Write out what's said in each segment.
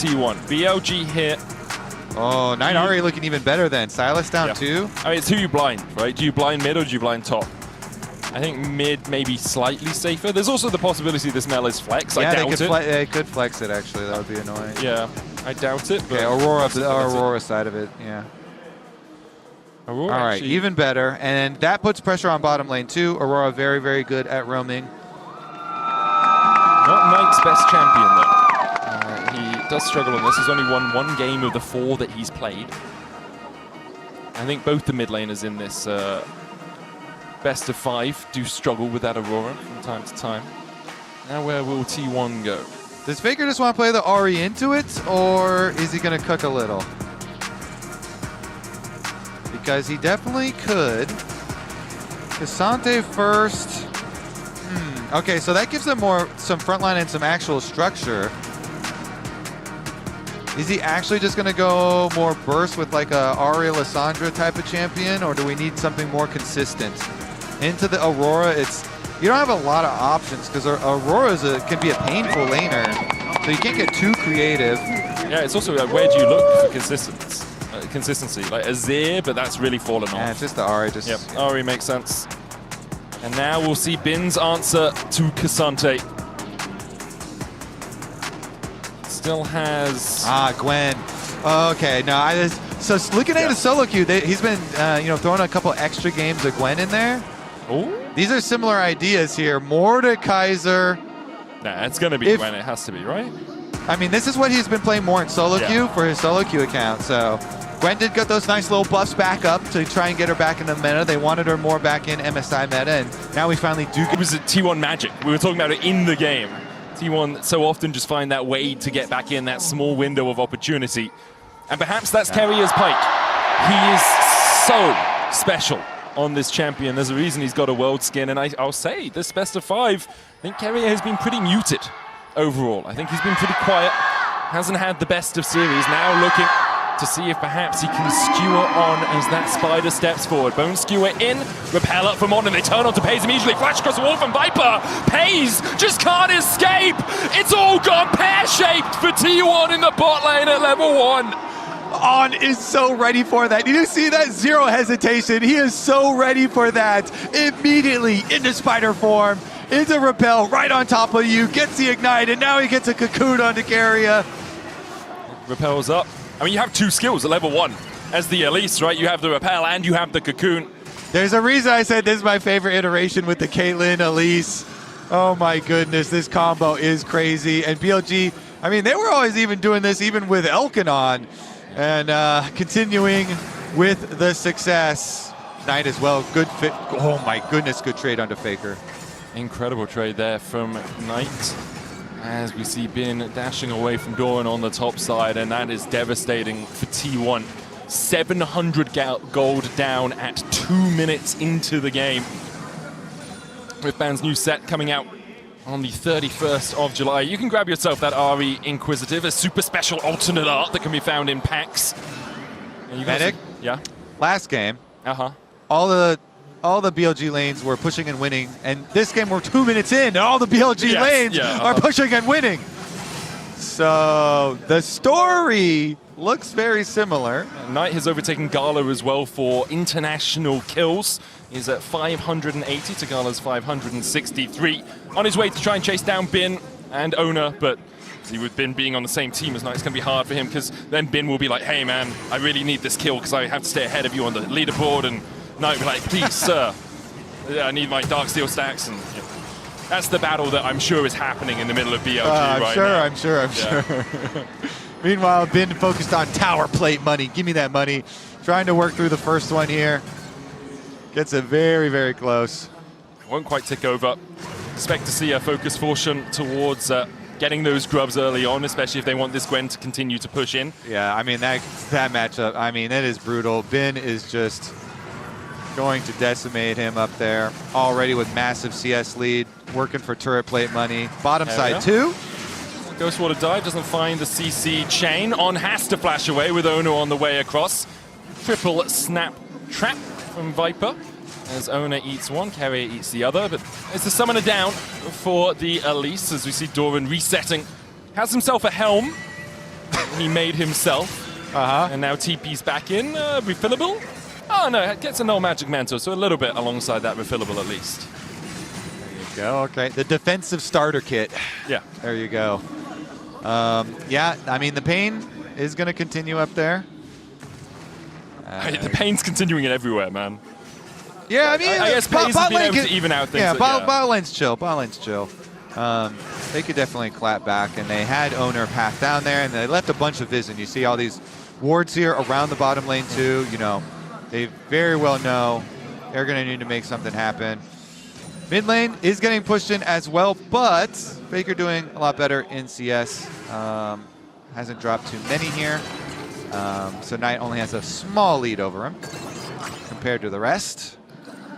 T1. BLG here. Oh, Knight already looking even better then. Silas down too. I mean, it's who you blind, right? Do you blind mid or do you blind top? I think mid may be slightly safer. There's also the possibility this Mel is flex. Yeah, I doubt it. They could flex it actually. That would be annoying. Yeah, I doubt it. But okay, Aurora side of it, yeah. Aurora all right, even better. And that puts pressure on bottom lane too. Aurora very, very good at roaming. Not Knight's best champion though. He does struggle on this. He's only won 1 game of the 4 that he's played. I think both the mid laners in this best of 5 do struggle with that Aurora from time to time. Now where will T1 go? Does Faker just want to play the Ahri into it, or is he going to cook a little? Because he definitely could. Cassante first. Okay, so that gives them some frontline and some actual structure. Is he actually just going to go more burst with like a Ahri Lissandra type of champion, or do we need something more consistent? Into the Aurora, you don't have a lot of options because Aurora can be a painful laner, so you can't get too creative. Yeah, it's also where do you look for consistency? Like Azir, but that's really fallen off. Yeah, it's just the Ahri. Yep, Ahri makes sense. And now we'll see Bin's answer to Cassante. Still has... Gwen. Okay, no, so looking at his solo queue, he's been throwing a couple extra games of Gwen in there. Ooh. These are similar ideas here. Mordekaiser. Nah, it's going to be Gwen. It has to be, right? I mean, this is what he's been playing more in solo queue for his solo queue account. So Gwen did get those nice little buffs back up to try and get her back in the meta. They wanted her more back in MSI meta, and now we finally do. It was a T1 magic. We were talking about it in the game. T1 so often just find that way to get back in that small window of opportunity. And perhaps that's Carrier's Pike. He is so special on this champion. There's a reason he's got a world skin, and I'll say this best of 5, I think Carrier has been pretty muted overall. I think he's been pretty quiet, hasn't had the best of series. Now looking to see if perhaps he can skewer on as that Spider steps forward. Bone skewer in, repel up from on, and they turn on to Pays immediately. Flash across the wall from Viper. Pays just can't escape. It's all gone pear-shaped for T1 in the bot lane at level 1. On is so ready for that. Did you see that? Zero hesitation. He is so ready for that. Immediately into spider form, into repel, right on top of you, gets the ignite, and now he gets a cocoon onto Carrier. Repels up. I mean, you have 2 skills at level 1 as the Elise, right? You have the repel and you have the cocoon. There's a reason I said this is my favorite iteration with the Caitlyn Elise. Oh my goodness, this combo is crazy. And BLG, I mean, they were always even doing this even with Elkanon. And continuing with the success. Knight as well, good fit. Oh my goodness, good trade onto Faker. Incredible trade there from Knight. As we see Bin dashing away from Doran on the top side, and that is devastating for T1. 700 gold down at 2 minutes into the game. With Ban's new set coming out on the 31st of July. You can grab yourself that Ahri Inquisitive, a super special alternate art that can be found in packs. Medic? Yeah? Last game, all the BLG lanes were pushing and winning, and this game we're 2 minutes in, and all the BLG lanes are pushing and winning. So the story looks very similar. Knight has overtaken Gala as well for international kills. He's at 580 to Gala's 563. On his way to try and chase down Bin and Owner, but see, with Bin being on the same team as Knight, it's going to be hard for him, because then Bin will be like, hey man, I really need this kill because I have to stay ahead of you on the leaderboard, and Knight will be like, please sir, I need my Darksteel stacks. And that's the battle that I'm sure is happening in the middle of BLG right now. I'm sure. Meanwhile, Bin focused on tower plate money. Give me that money. Trying to work through the first one here. Gets it very, very close. Won't quite tick over. Expect to see a focus fortune towards getting those grubs early on, especially if they want this Gwen to continue to push in. Yeah, I mean, that matchup, I mean, it is brutal. Bin is just going to decimate him up there. Already with massive CS lead, working for turret plate money. Bottom side too. Ghostwater dive doesn't find the CC chain. On has to flash away with Ono on the way across. Triple snap trap from Viper as Owner eats one, Carrier eats the other, but it's the summoner down for the Elise as we see Doran resetting. Has himself a helm. he made himself. And now TP's back in. Refillable? Oh no, it gets a null magic mantle, so a little bit alongside that refillable at least. There you go. Okay, the defensive starter kit. Yeah. There you go. Yeah, I mean, the pain is going to continue up there. The pain's continuing it everywhere, man. Yeah, I mean, I guess Paze has been able to even out things. Yeah, bot lane's chill. Bot lane's chill. They could definitely clap back, and they had Owner path down there, and they left a bunch of Vision. You see all these wards here around the bottom lane too. You know, they very well know they're going to need to make something happen. Mid lane is getting pushed in as well, but Faker doing a lot better in CS. Hasn't dropped too many here. So Knight only has a small lead over him compared to the rest.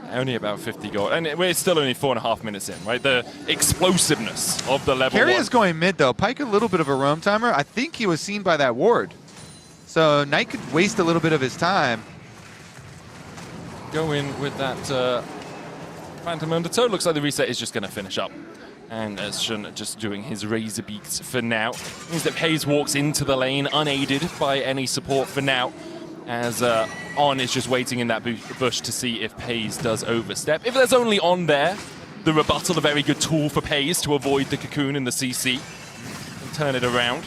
Only about 50 gold, and we're still only 4.5 minutes in, right? The explosiveness of the level Carry 1. is going mid though. Pyke a little bit of a roam timer. I think he was seen by that ward. So Knight could waste a little bit of his time. Go in with that Phantom Undertow. Looks like the reset is just going to finish up. And Shun just doing his razor beaks for now. Means that Paze walks into the lane unaided by any support for now. As On is just waiting in that bush to see if Paze does overstep. If there's only On there, the rebuttal a very good tool for Paze to avoid the cocoon and the CC and turn it around.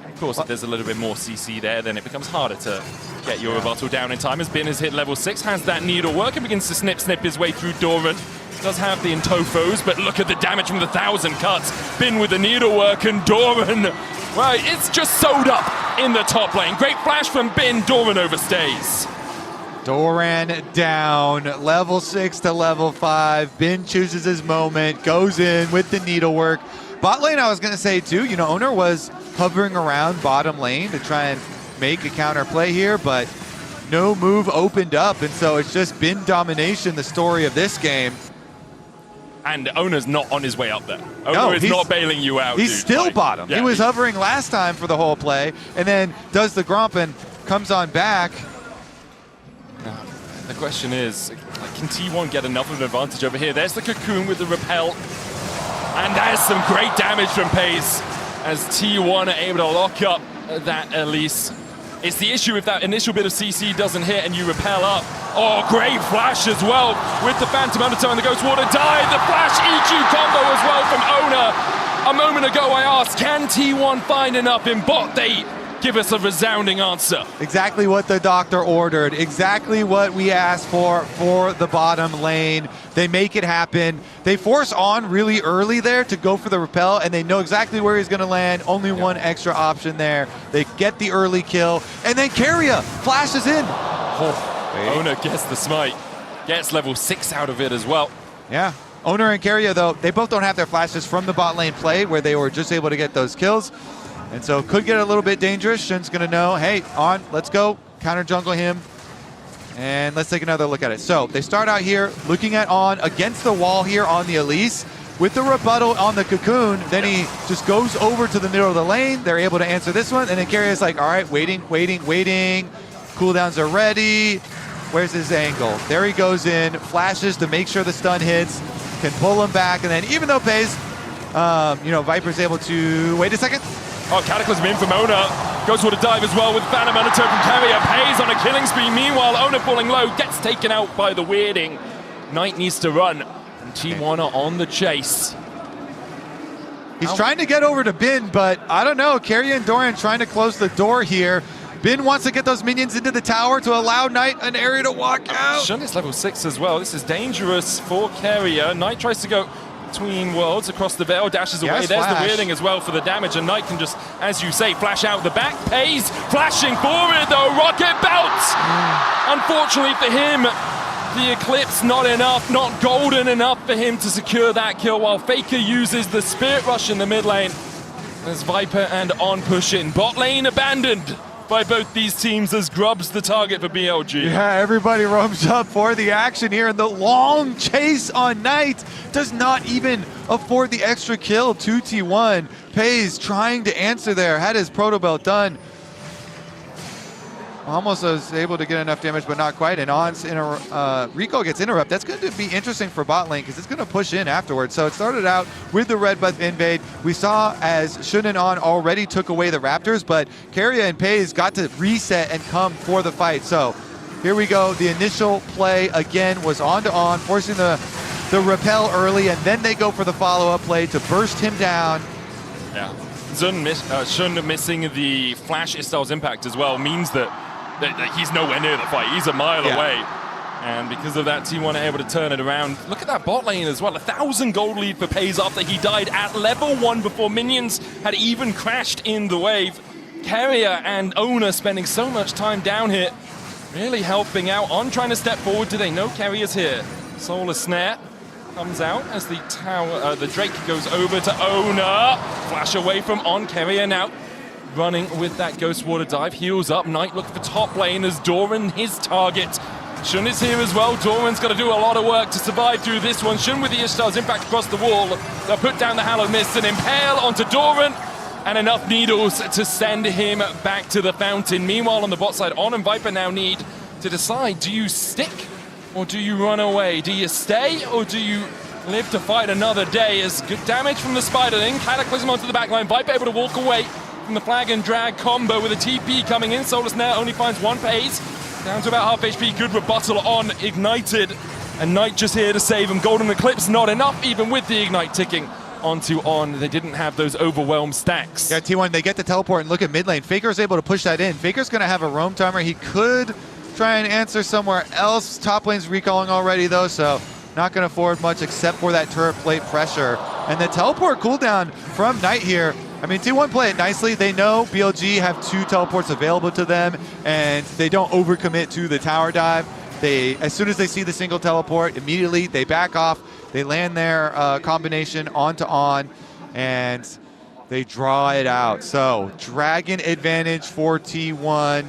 Of course, if there's a little bit more CC there, then it becomes harder to get your rebuttal down in time. As Bin has hit level 6, has that needle work and begins to snip his way through Doran. Does have the Intofos, but look at the damage from the 1,000 cuts. Bin with the needlework, and Doran, well, it's just sewed up in the top lane. Great flash from Bin. Doran overstays. Doran down, level 6 to level 5. Bin chooses his moment, goes in with the needlework. Bot lane, I was going to say too, you know, Owner was hovering around bottom lane to try and make a counter play here, but no move opened up, and so it's just Bin domination, the story of this game. And Owner's not on his way up there. Owner is not bailing you out. He's still bottom. Yeah, he was hovering last time for the whole play, and then does the Gromp and comes on back. The question is, can T1 get enough of an advantage over here? There's the Cocoon with the repel. And there's some great damage from Paze as T1 are able to lock up that Elise. It's the issue if that initial bit of CC doesn't hit and you repel up. Oh, great flash as well with the Phantom Undertow and the Ghost Water dive. The flash EQ combo as well from Owner. A moment ago I asked, can T1 find enough in bot? They give us a resounding answer. Exactly what the doctor ordered. Exactly what we asked for the bottom lane. They make it happen. They force On really early there to go for the repel, and they know exactly where he's going to land. Only one extra option there. They get the early kill, and then Keria flashes in. Owner gets the smite. Gets level 6 out of it as well. Yeah. Owner and Keria, though, they both don't have their flashes from the bot lane play where they were just able to get those kills. And so could get a little bit dangerous. Shin's going to know, hey, On, let's go. Counter jungle him. And let's take another look at it. So they start out here looking at On against the wall here on the Elise. With the rebuttal on the Cocoon, then he just goes over to the middle of the lane. They're able to answer this one. And then Keria's like, all right, waiting. Cooldowns are ready. Where's his angle? There he goes in, flashes to make sure the stun hits, can pull him back. And then even though Paze, Viper's able to, wait a second. Oh, Cataclysm in from Owner. Goes for the dive as well with Phantom Undertow from Keria. Paze on a killing spree. Meanwhile, Owner falling low, gets taken out by the weirding. Knight needs to run, and T1 are on the chase. He's trying to get over to Bin, but I don't know. Keria and Doran trying to close the door here. Bin wants to get those minions into the tower to allow Knight an area to walk out. Shun is level 6 as well. This is dangerous for Keria. Knight tries to go between worlds across the veil, dashes away. There's the weirding as well for the damage, and Knight can just, as you say, flash out the back. Paze flashing forward though, rocket bounce! Unfortunately for him, the Eclipse not enough, not golden enough for him to secure that kill, while Faker uses the Spirit Rush in the mid lane. As Viper and On push in. Bot lane abandoned by both these teams as Grub's the target for BLG. Yeah, everybody roams up for the action here, and the long chase on Knight does not even afford the extra kill to T1. Paze trying to answer there, had his proto belt done. almost was able to get enough damage, but not quite. And On's Rico gets interrupt. That's going to be interesting for bot lane because it's going to push in afterwards. So it started out with the red buff invade. We saw as Shun and On already took away the Raptors, but Keria and Pays got to reset and come for the fight. So here we go. The initial play again was on to On, forcing the repel early, and then they go for the follow-up play to burst him down. Yeah. Shun missing the flash Istal's impact as well means that he's nowhere near the fight. He's a mile away. And because of that, T1 are able to turn it around. Look at that bot lane as well. 1,000 gold lead for Pays after he died at level 1 before minions had even crashed in the wave. Keria and Owner spending so much time down here, really helping out. On trying to step forward. Do they know Keria's here? Solar Snare comes out as the tower, the Drake goes over to Owner. Flash away from On. Keria now running with that Ghost Water dive. Heals up. Knight looking for top lane as Doran his target. Shun is here as well. Doran's got to do a lot of work to survive through this one. Shun with the Ishtar's impact across the wall. They'll put down the Hallowed Mist and impale onto Doran. And enough needles to send him back to the fountain. Meanwhile, on the bot side, On and Viper now need to decide, do you stick or do you run away? Do you stay or do you live to fight another day? As good damage from the Spiderling. Cataclysm onto the backline. Viper able to walk away from the flag and drag combo with a TP coming in. Solar Snare only finds one Pays. Down to about half HP. Good rebuttal on Ignited. And Knight just here to save him. Golden Eclipse not enough even with the Ignite ticking onto On. They didn't have those overwhelmed stacks. Yeah, T1, they get the teleport and look at mid lane. Faker's able to push that in. Faker's going to have a roam timer. He could try and answer somewhere else. Top lane's recalling already though, so not going to forward much except for that turret plate pressure. And the teleport cooldown from Knight here. I mean, T1 play it nicely. They know BLG have 2 teleports available to them, and they don't overcommit to the tower dive. As soon as they see the single teleport, immediately they back off. They land their combination onto On, and they draw it out. So, Dragon advantage for T1.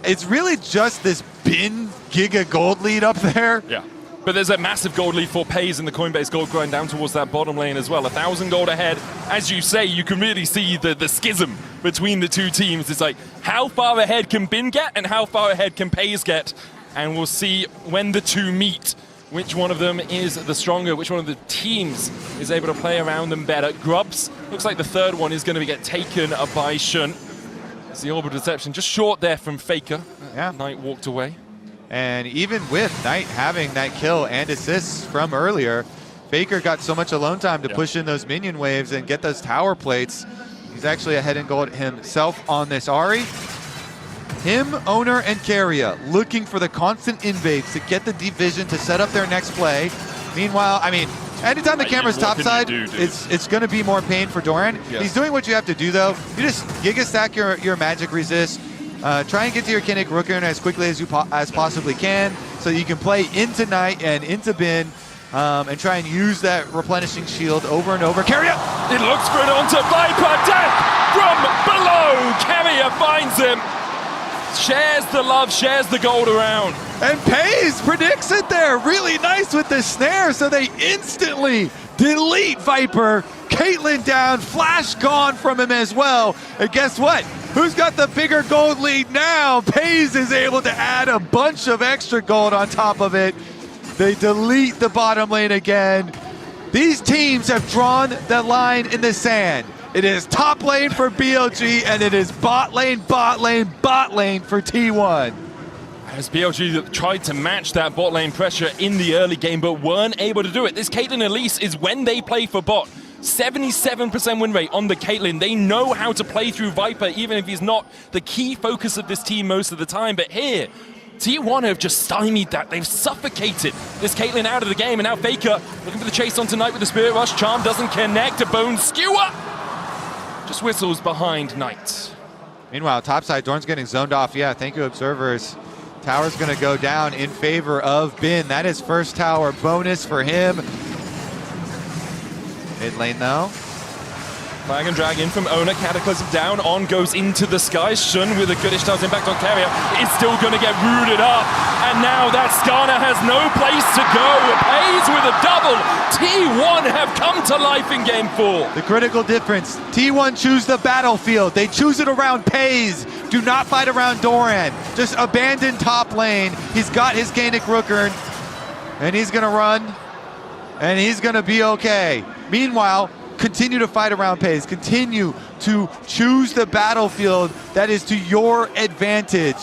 It's really just this bin giga gold lead up there. Yeah. But there's a massive gold lead for Pays in the Coinbase gold grind down towards that bottom lane as well. 1,000 gold ahead. As you say, you can really see the schism between the two teams. It's like, how far ahead can Bin get and how far ahead can Pays get? And we'll see when the two meet, which one of them is the stronger, which one of the teams is able to play around them better. Grubs, looks like the third one is going to get taken by Shun. It's the Orbital Deception, just short there from Faker. Yeah. Knight walked away. And even with Knight having that kill and assists from earlier, Faker got so much alone time to push in those minion waves and get those tower plates. He's actually ahead in gold himself on this Ahri. Him, Owner, and Keria looking for the constant invades to get the deep vision to set up their next play. Meanwhile, I mean, anytime the camera's topside, it's going to be more pain for Doran. Yeah. He's doing what you have to do, though. You just Giga Stack your magic resist. Try and get to your Kinnick Rooker as quickly as you possibly can so you can play into Knight and into Bin and try and use that replenishing shield over and over. Keria! It looks good onto Viper. Death from below. Keria finds him. Shares the love, shares the gold around. And Pays predicts it there. Really nice with the snare, so they instantly delete Viper. Caitlyn down, Flash gone from him as well. And guess what? Who's got the bigger gold lead now? Pays is able to add a bunch of extra gold on top of it. They delete the bottom lane again. These teams have drawn the line in the sand. It is top lane for BLG, and it is bot lane, bot lane, bot lane for T1. As BLG tried to match that bot lane pressure in the early game, but weren't able to do it. This Caitlyn Elise is when they play for bot. 77% win rate on the Caitlyn. They know how to play through Viper, even if he's not the key focus of this team most of the time. But here, T1 have just stymied that. They've suffocated this Caitlyn out of the game. And now Faker looking for the chase on tonight with the Spirit Rush. Charm doesn't connect. A Bone Skewer just whistles behind Knight. Meanwhile, topside, Dorn's getting zoned off. Yeah, thank you, observers. Tower's going to go down in favor of Bin. That is first tower bonus for him. Mid lane, though. Flag and drag in from Owner. Cataclysm down. On goes into the sky. Shun with a goodish does impact on Carrier. Is still going to get rooted up. And now that Skarner has no place to go. Pays with a double. T1 have come to life in game 4. The critical difference. T1 choose the battlefield. They choose it around Pays. Do not fight around Doran. Just abandon top lane. He's got his Gainic Rookern. And he's going to run. And he's going to be okay. Meanwhile, continue to fight around Pays. Continue to choose the battlefield that is to your advantage.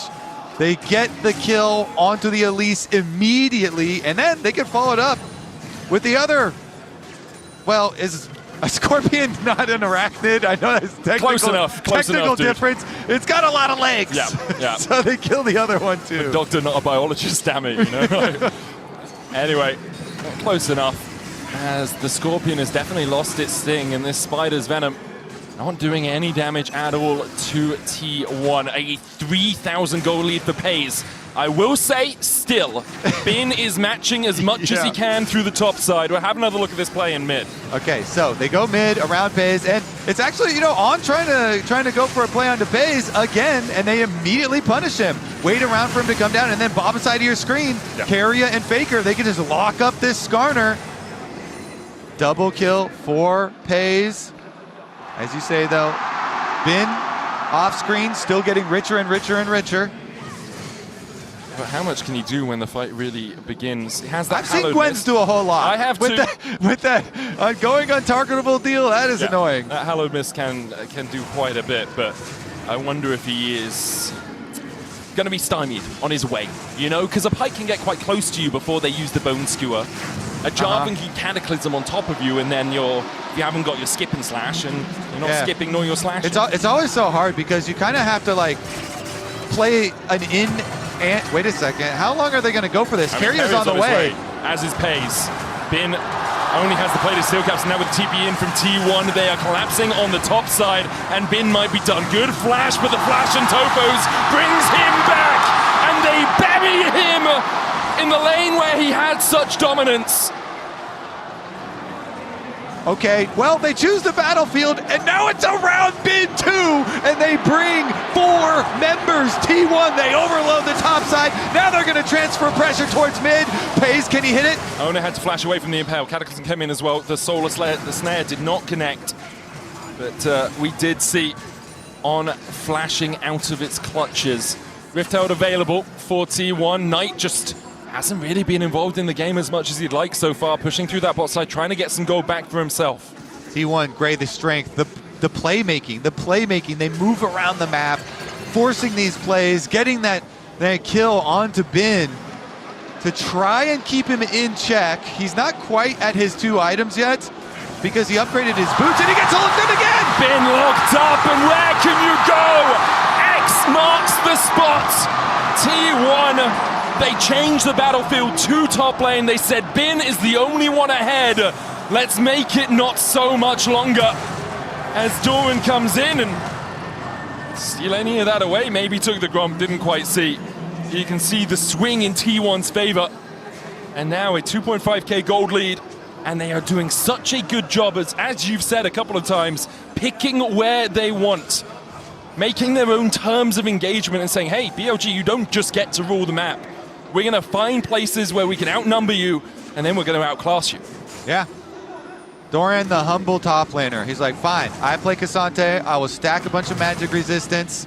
They get the kill onto the Elise immediately, and then they can follow it up with the other. Well, is a scorpion not an arachnid? I know that's technical, Close enough, difference. It's got a lot of legs. Yeah. So they kill the other one too. A doctor, not a biologist, damn it, you know? Anyway, close enough. As the Scorpion has definitely lost its sting, and this Spider's Venom not doing any damage at all to T1. A 3,000 gold lead for Pays. I will say, still, Bin is matching as much as he can through the top side. We'll have another look at this play in mid. Okay, so they go mid around Pays, and it's actually, you know, On trying to go for a play onto Pays again, and they immediately punish him. Wait around for him to come down, and then bottom side of your screen, Carrier and Faker, they can just lock up this Skarner. Double kill for Pays. As you say, though, Bin off screen, still getting richer and richer and richer. But how much can he do when the fight really begins? He has that I've seen Gwens do a whole lot. I have too. With that going untargetable deal, that is annoying. That Hallowed Mist can do quite a bit, but I wonder if he is going to be stymied on his way, you know? Because a Pike can get quite close to you before they use the Bone Skewer. A Jarvan can Cataclysm on top of you, and then you haven't got your skip and slash, and you're not skipping nor your slashing. It's always so hard because you kind of have to like play an in and wait a second. How long are they going to go for this? Carrier's on the way. As is Pays. Bin only has the plate of steel caps, and now with TP in from T1, they are collapsing on the top side, and Bin might be done. Good flash, but the flash and Topos brings him back, and they bury him in the lane where he had such dominance. Okay, well, they choose the battlefield, and now it's around Bin 2, and they bring 4 members. T1, they overload the top side. Now they're going to transfer pressure towards mid. Pays, can he hit it? Owner had to flash away from the Impale. Cataclysm came in as well. The Solar Slayer, the snare did not connect, but we did see On flashing out of its clutches. Rift Herald available for T1. Knight just hasn't really been involved in the game as much as he'd like so far, pushing through that bot side, trying to get some gold back for himself. T1, Gray, the strength, the playmaking, they move around the map, forcing these plays, getting that kill onto Bin to try and keep him in check. He's not quite at his 2 items yet because he upgraded his boots, and he gets locked in again! Bin locked up, and where can you go? X marks the spot. T1, they changed the battlefield to top lane. They said Bin is the only one ahead. Let's make it not so much longer. As Doran comes in and steal any of that away. Maybe took the Gromp, didn't quite see. You can see the swing in T1's favor. And now a 2.5k gold lead. And they are doing such a good job, as you've said a couple of times, picking where they want. Making their own terms of engagement and saying, hey, BLG, you don't just get to rule the map. We're going to find places where we can outnumber you, and then we're going to outclass you. Yeah. Doran, the humble top laner. He's like, fine, I play Cassante. I will stack a bunch of magic resistance.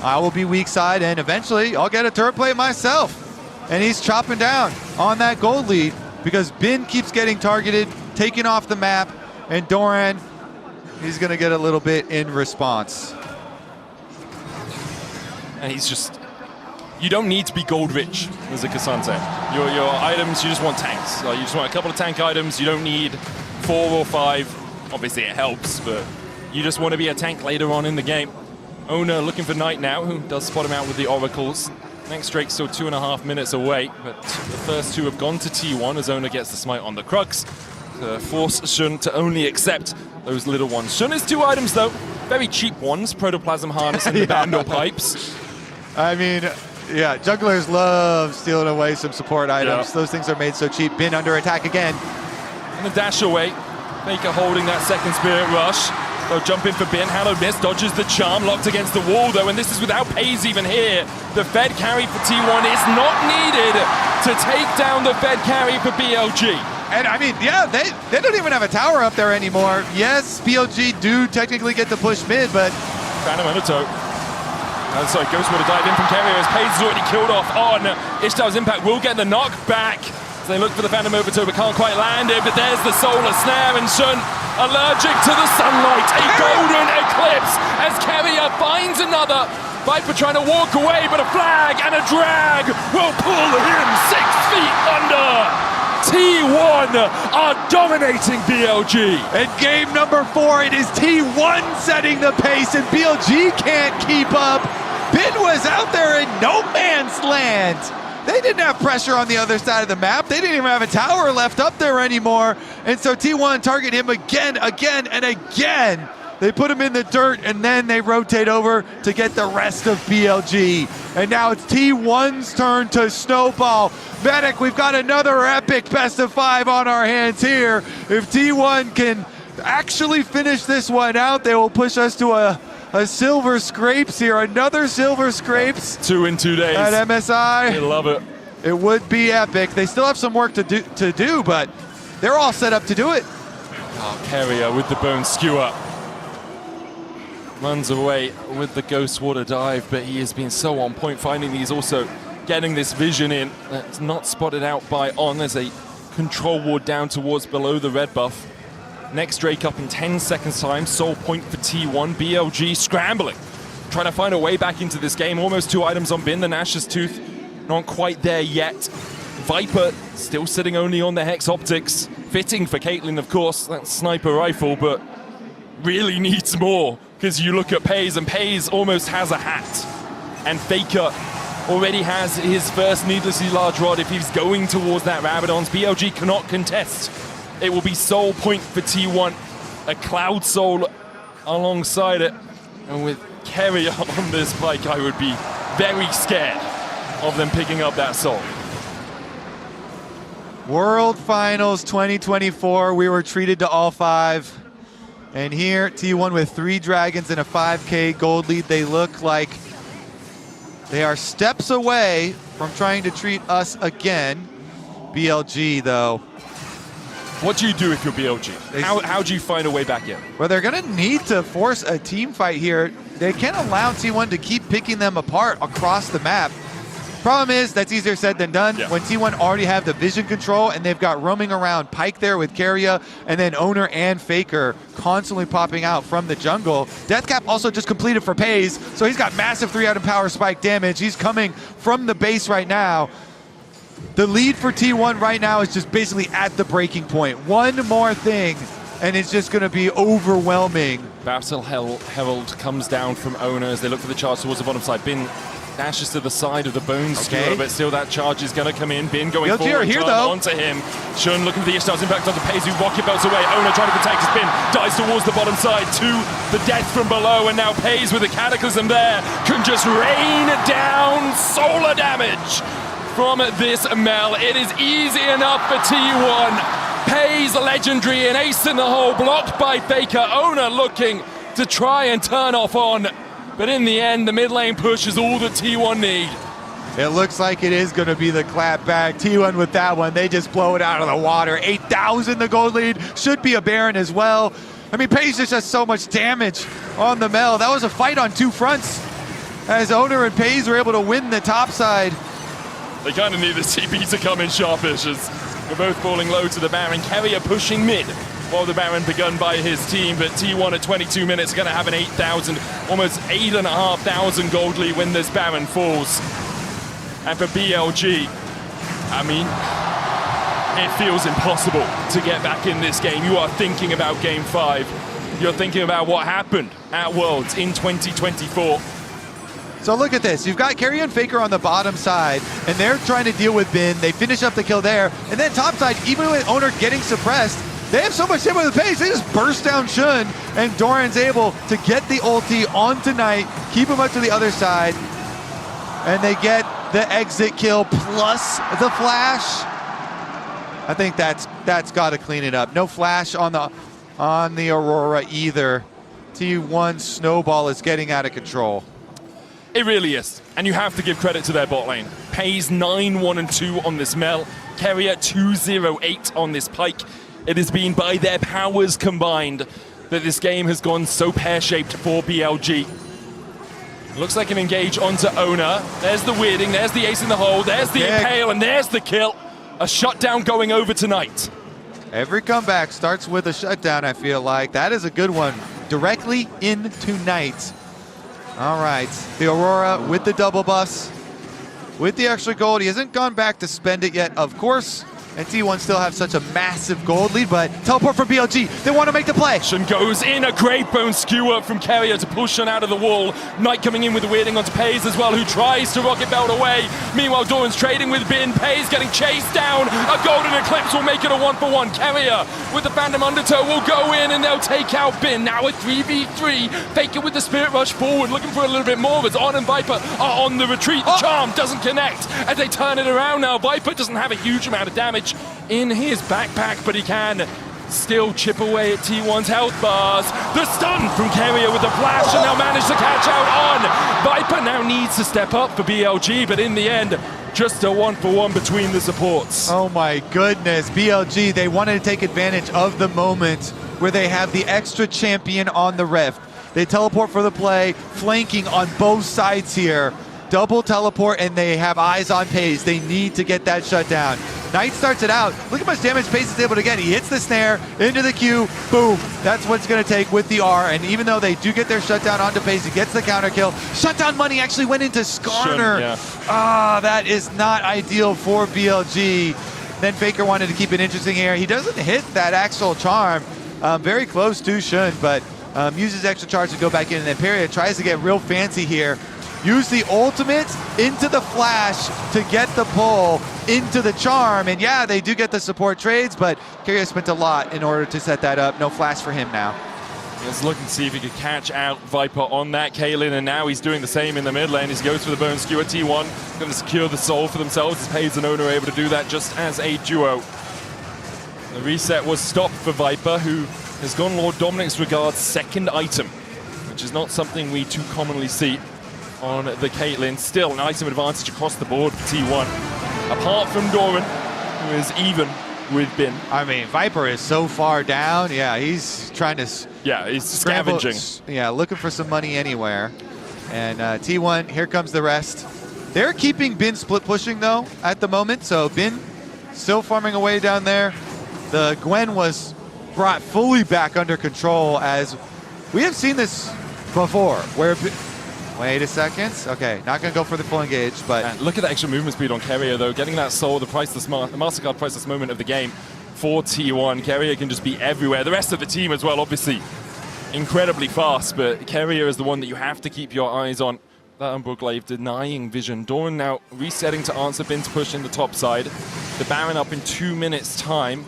I will be weak side, and eventually I'll get a turret plate myself. And he's chopping down on that gold lead because Bin keeps getting targeted, taken off the map, and Doran, he's going to get a little bit in response. And he's just... You don't need to be gold rich as a Cassante. Your items, you just want tanks. You just want a couple of tank items. You don't need 4 or 5. Obviously it helps, but you just want to be a tank later on in the game. Owner looking for Knight now, who does spot him out with the Oracles. Next Drake's still 2.5 minutes away, but the first 2 have gone to T1 as Owner gets the smite on the Crux. To force Shun to only accept those little ones. Shun has 2 items though, very cheap ones, Protoplasm Harness and the Vandal Pipes. I mean, yeah, jugglers love stealing away some support items. Yep. Those things are made so cheap. Bin under attack again. And the dash away. Faker holding that second Spirit Rush. They'll jump in for Bin. Hallow miss, dodges the charm, locked against the wall though, and this is without Pays even here. The Fed carry for T1 is not needed to take down the Fed carry for BLG. And I mean, yeah, they don't even have a tower up there anymore. Yes, BLG do technically get to push mid, but... Phantom Undertow. Sorry, Ghost would have dived in from Carrier as Pays is already killed off on Ishtar's impact. Will get the knock back. So they look for the Phantom Overtow, but can't quite land it. But there's the Solar Snare, and Shun allergic to the sunlight. A golden eclipse as Carrier finds another. Viper trying to walk away, but a flag and a drag will pull him 6 feet under. T1 are dominating BLG. In game number 4, it is T1 setting the pace, and BLG can't keep up. Bin was out there in no man's land. They didn't have pressure on the other side of the map. They didn't even have a tower left up there anymore. And so T1 target him again, and again. They put him in the dirt, and then they rotate over to get the rest of BLG. And now it's T1's turn to snowball. Medic, we've got another epic best of 5 on our hands here. If T1 can actually finish this one out, they will push us to a silver scrapes here. Another silver scrapes. 2 in 2 days. At MSI. I love it. It would be epic. They still have some work to do, but they're all set up to do it. Oh, Carrier with the bone skewer. Runs away with the Ghost Water dive, but he has been so on point finding these, also getting this vision in. That's not spotted out by On. There's a control ward down towards below the red buff. Next Drake up in 10 seconds time. Soul point for T1. BLG scrambling, trying to find a way back into this game. Almost 2 items on Bin. The Nash's Tooth not quite there yet. Viper still sitting only on the Hex Optics. Fitting for Caitlyn, of course, that sniper rifle, but really needs more. Because you look at Pays, and Pays almost has a hat. And Faker already has his first needlessly large rod if he's going towards that Rabadon's. BLG cannot contest. It will be Soul point for T1. A Cloud Soul alongside it. And with Carrier on this bike, I would be very scared of them picking up that Soul. World Finals 2024, we were treated to all 5. And here, T1 with 3 dragons and a 5K gold lead. They look like they are steps away from trying to treat us again. BLG, though. What do you do if you're BLG? How do you find a way back in? Well, they're going to need to force a team fight here. They can't allow T1 to keep picking them apart across the map. Problem is, that's easier said than done. Yeah. When T1 already have the vision control and they've got roaming around Pyke there with Carrier, and then Owner and Faker constantly popping out from the jungle. Deathcap also just completed for Pays, so he's got massive 3-item power spike damage. He's coming from the base right now. The lead for T1 right now is just basically at the breaking point. One more thing, and it's just going to be overwhelming. Battle Herald comes down from Owner as they look for the charge towards the bottom side. Bin dashes to the side of the bone skewer, but still that charge is going to come in. Bin going forward here, though. Onto him. Shun looking for the Ishtar's impact onto Pays, who rocket belts away. Owner trying to protect his Bin, dives towards the bottom side to the death from below, and now Pays with the Cataclysm there can just rain down solar damage from this Mel. It is easy enough for T1. Pays legendary, an ace in the hole, blocked by Faker. Owner looking to try and turn off On. But in the end, the mid lane push is all that T1 need. It looks like it is going to be the clap back. T1 with that one, they just blow it out of the water. 8,000 the gold lead, should be a Baron as well. I mean, Pays just has so much damage on the Mel. That was a fight on 2 fronts, as Owner and Pays were able to win the top side. They kind of need the TP to come in sharpish as we're both falling low to the Baron. Carrier pushing mid while the Baron begun by his team, but T1 at 22 minutes going to have an 8,000, almost 8,500 gold lead when this Baron falls. And for BLG, I mean, it feels impossible to get back in this game. You are thinking about Game 5. You're thinking about what happened at Worlds in 2024. So look at this. You've got Carrier and Faker on the bottom side, and they're trying to deal with Bin. They finish up the kill there. And then top side, even with Owner getting suppressed, they have so much hit with the pace, they just burst down Shun, and Doran's able to get the ulti onto Knight, keep him up to the other side, and they get the exit kill plus the flash. I think that's got to clean it up. No flash on the Aurora either. T1 snowball is getting out of control. It really is, and you have to give credit to their bot lane. Pays 9-1-2 on this Mel, Keria 2-0-8 on this Pike. It has been by their powers combined that this game has gone so pear-shaped for BLG. Looks like an engage onto Ona. There's the weirding, there's the ace in the hole, there's the impale, and there's the kill. A shutdown going over tonight. Every comeback starts with a shutdown, I feel like. That is a good one. Directly into night. All right, the Aurora with the double buffs, with the extra gold. He hasn't gone back to spend it yet, of course. And T1 still have such a massive gold lead, but teleport from BLG. They want to make the play. Shun goes in, a great bone skewer from Keria to push Shun out of the wall. Knight coming in with the weirding onto Pays as well, who tries to rocket belt away. Meanwhile, Doran's trading with Bin. Pays getting chased down. A golden eclipse will make it a 1-for-1. Keria with the Phantom Undertow will go in and they'll take out Bin. Now a 3v3. Faker with the Spirit Rush forward, looking for a little bit more as On and Viper are on the retreat. The charm doesn't connect as they turn it around now. Viper doesn't have a huge amount of damage in his backpack, but he can still chip away at T1's health bars. The stun from Keria with the flash, and they'll manage to catch out On. Viper now needs to step up for BLG, but in the end, just a 1-for-1 between the supports. Oh my goodness, BLG, they wanted to take advantage of the moment where they have the extra champion on the Rift. They teleport for the play, flanking on both sides here. Double teleport, and they have eyes on Pays. They need to get that shutdown. Knight starts it out. Look how much damage Pays is able to get. He hits the snare, into the Q, boom. That's what it's going to take with the R. And even though they do get their shutdown onto Pays, he gets the counter kill. Shutdown money actually went into Skarner. That is not ideal for BLG. Then Faker wanted to keep it interesting here. He doesn't hit that actual charm. Very close to Shun, but uses extra charge to go back in. And then Peria tries to get real fancy here. Use the ultimate into the flash to get the pull into the charm. And yeah, they do get the support trades, but Keria spent a lot in order to set that up. No flash for him now. He's looking to see if he could catch out Viper on that Kaylin, and now he's doing the same in the mid lane as he goes for the bone skewer. T1 going to secure the soul for themselves as Pays and Ona are able to do that just as a duo. The reset was stopped for Viper, who has gone Lord Dominic's Regard's second item, which is not something we too commonly see on the Caitlyn. Still an item advantage across the board for T1. Apart from Doran, who is even with Bin. I mean, Viper is so far down. Yeah, he's trying to... Yeah, he's scavenging. Yeah, looking for some money anywhere. And T1, here comes the rest. They're keeping Bin split pushing, though, at the moment. So Bin still farming away down there. The Gwen was brought fully back under control, as we have seen this before, where... Wait a second. Okay, not going to go for the full engage, but... Man, look at that extra movement speed on Keria, though. Getting that soul, the MasterCard priceless moment of the game for T1. Keria can just be everywhere. The rest of the team as well, obviously, incredibly fast, but Keria is the one that you have to keep your eyes on. That Umbral Glaive denying vision. Doran now resetting to answer Bin's push in the top side. The Baron up in 2 minutes' time.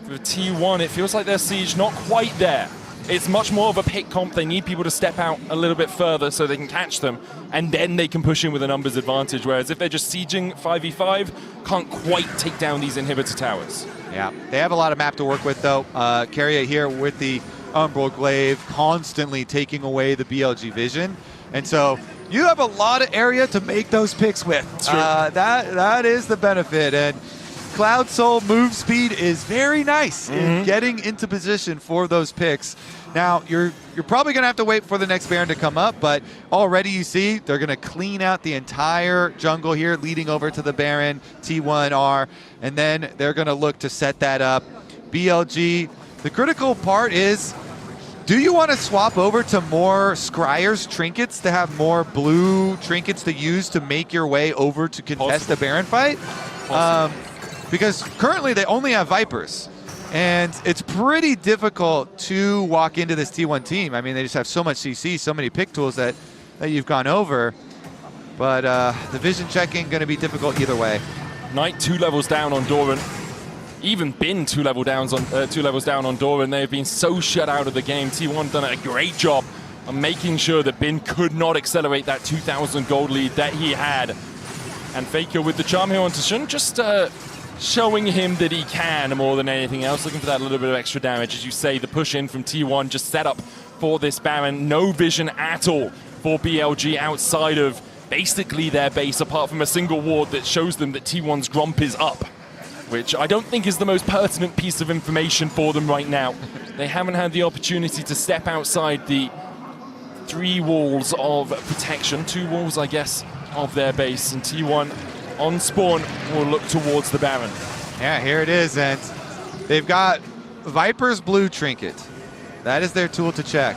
For T1, it feels like their siege not quite there. It's much more of a pick comp. They need people to step out a little bit further so they can catch them, and then they can push in with a numbers advantage, whereas if they're just sieging 5v5, can't quite take down these inhibitor towers. Yeah, they have a lot of map to work with, though. Keria here with the Umbral Glaive constantly taking away the BLG vision, and so you have a lot of area to make those picks with. That is the benefit, and Cloud Soul move speed is very nice in getting into position for those picks. Now, you're probably going to have to wait for the next Baron to come up, but already you see they're going to clean out the entire jungle here, leading over to the Baron, T1R, and then they're going to look to set that up. BLG, the critical part is, do you want to swap over to more Scryer's trinkets to have more blue trinkets to use to make your way over to contest the Baron fight? Because currently they only have Vipers, and it's pretty difficult to walk into this T1 team. I mean, they just have so much CC, so many pick tools that you've gone over, but the vision checking going to be difficult either way. Knight 2 levels down on Doran. Even Bin 2 levels down on Doran. They've been so shut out of the game. T1 done a great job of making sure that Bin could not accelerate that 2,000 gold lead that he had. And Faker with the charm here onto Shun, just showing him that he can more than anything else, looking for that little bit of extra damage. As you say, the push in from T1 just set up for this Baron. No vision at all for BLG outside of basically their base, apart from a single ward that shows them that T1's Gromp is up, which I don't think is the most pertinent piece of information for them right now. They haven't had the opportunity to step outside the 3 walls of protection, 2 walls, I guess, of their base, and T1 on spawn will look towards the Baron. Yeah, here it is, and they've got Viper's blue trinket. That is their tool to check.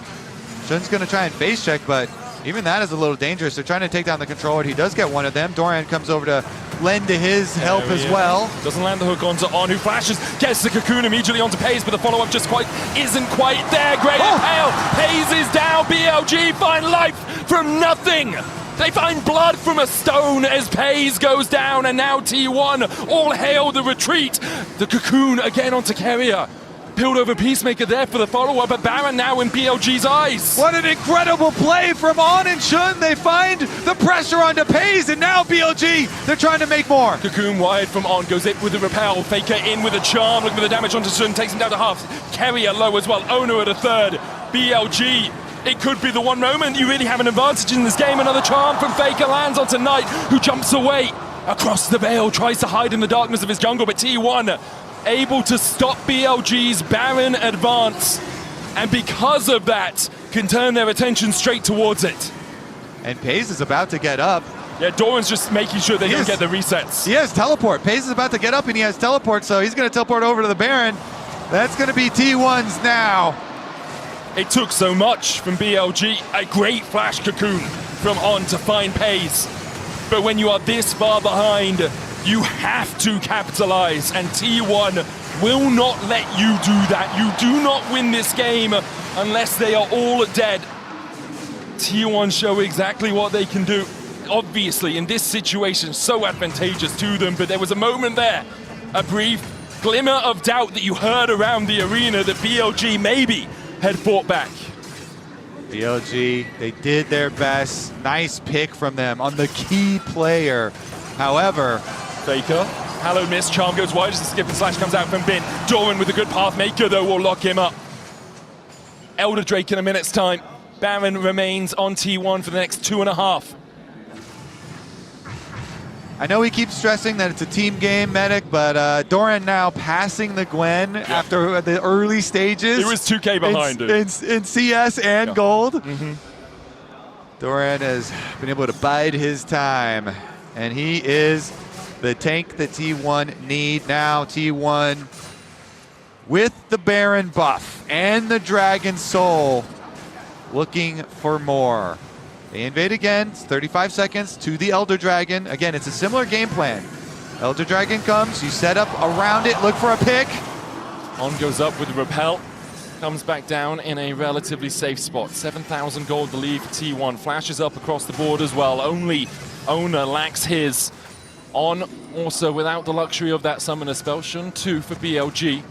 Shun's gonna try and face check, but even that is a little dangerous. They're trying to take down the controller. He does get one of them. Doran comes over to lend to his help as well. Doesn't land the hook onto On, who flashes, gets the cocoon immediately onto Pays, but the follow-up just isn't quite there. Great Pale, Pays is down. BLG find life from nothing. They find blood from a stone as Pays goes down, and now T1, all hail the retreat. The cocoon again onto Carrier. Peeled over Peacemaker there for the follow-up, but Baron now in BLG's eyes. What an incredible play from On and Shun. They find the pressure onto Pays, and now BLG, they're trying to make more. Cocoon wide from On, goes in with the repel. Faker in with a charm, looking for the damage onto Shun, takes him down to half. Carrier low as well, Ono at a third. BLG, it could be the one moment you really have an advantage in this game. Another charm from Faker lands onto Knight, who jumps away across the veil, tries to hide in the darkness of his jungle, but T1 able to stop BLG's Baron advance, and because of that, can turn their attention straight towards it. And Pays is about to get up. Yeah, Doran's just making sure they don't get the resets. He has teleport. Pays is about to get up and he has teleport, so he's going to teleport over to the Baron. That's going to be T1's now. It took so much from BLG, a great flash cocoon from On to find Pays. But when you are this far behind, you have to capitalize, and T1 will not let you do that. You do not win this game unless they are all dead. T1 show exactly what they can do. Obviously, in this situation, so advantageous to them, but there was a moment there, a brief glimmer of doubt that you heard around the arena that BLG maybe had fought back. BLG, they did their best. Nice pick from them on the key player. However, Faker, hallowed miss, charm goes wide as the skip and slash comes out from Bin. Doran with a good path maker though will lock him up. Elder Drake in a minute's time. Baron remains on T1 for the next 2.5. I know he keeps stressing that it's a team game, Medic, but Doran now passing the Gwen after the early stages. It was 2K behind in CS and Gold. Doran has been able to bide his time, and he is the tank that T1 need. Now T1 with the Baron buff and the Dragon Soul looking for more. They invade again, it's 35 seconds to the Elder Dragon. Again, it's a similar game plan. Elder Dragon comes, you set up around it, look for a pick. On goes up with the repel, comes back down in a relatively safe spot. 7,000 gold the lead for T1, flashes up across the board as well. Only Owner lacks his. On also without the luxury of that summoner spell. Shun 2 for BLG.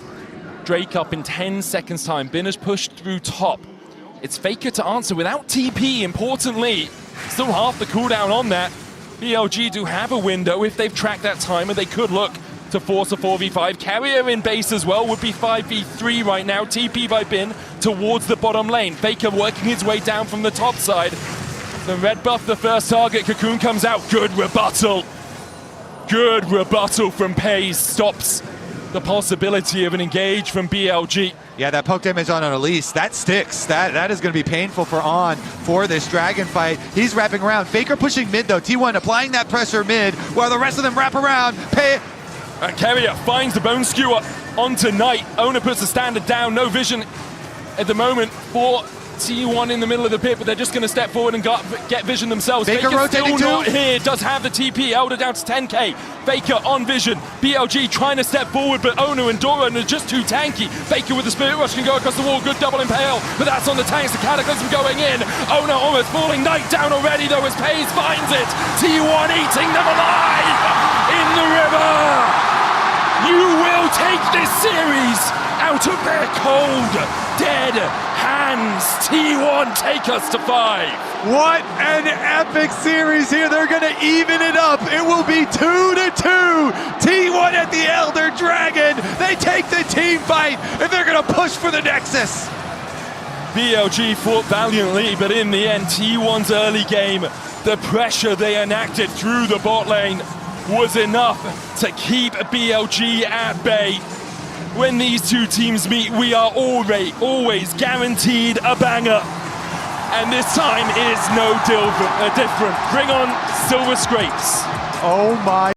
Drake up in 10 seconds time. Bin has pushed through top. It's Faker to answer without TP, importantly. Still half the cooldown on that. BLG do have a window if they've tracked that timer. They could look to force a 4v5. Carrier in base as well would be 5v3 right now. TP by Bin towards the bottom lane. Faker working his way down from the top side. The red buff, the first target. Cocoon comes out. Good rebuttal. Good rebuttal from Pays. Stops the possibility of an engage from BLG. Yeah, that poke damage on Elise, that sticks. That is going to be painful for On for this Dragon fight. He's wrapping around. Faker pushing mid though. T1 applying that pressure mid while the rest of them wrap around. Carrier finds the bone skewer onto Knight. Owner puts the standard down. No vision at the moment for T1 in the middle of the pit, but they're just going to step forward and get vision themselves. Faker rotating still not here. Does have the TP. Elder down to 10k. Faker on vision. BLG trying to step forward, but Ono and Doran are just too tanky. Faker with the Spirit Rush can go across the wall. Good double impale, but that's on the tanks. The Cataclysm going in. Ono almost falling. Knight down already, though, as Pays finds it. T1 eating them alive in the river. You will take this series out of their cold, dead hands. T1 take us to 5. What an epic series here. They're going to even it up. It will be 2-2. T1 at the Elder Dragon. They take the team fight, and they're going to push for the Nexus. BLG fought valiantly, but in the end, T1's early game, the pressure they enacted through the bot lane was enough to keep BLG at bay. When these two teams meet, we are always guaranteed a banger. And this time is no different. Bring on Silver Scrapes. Oh my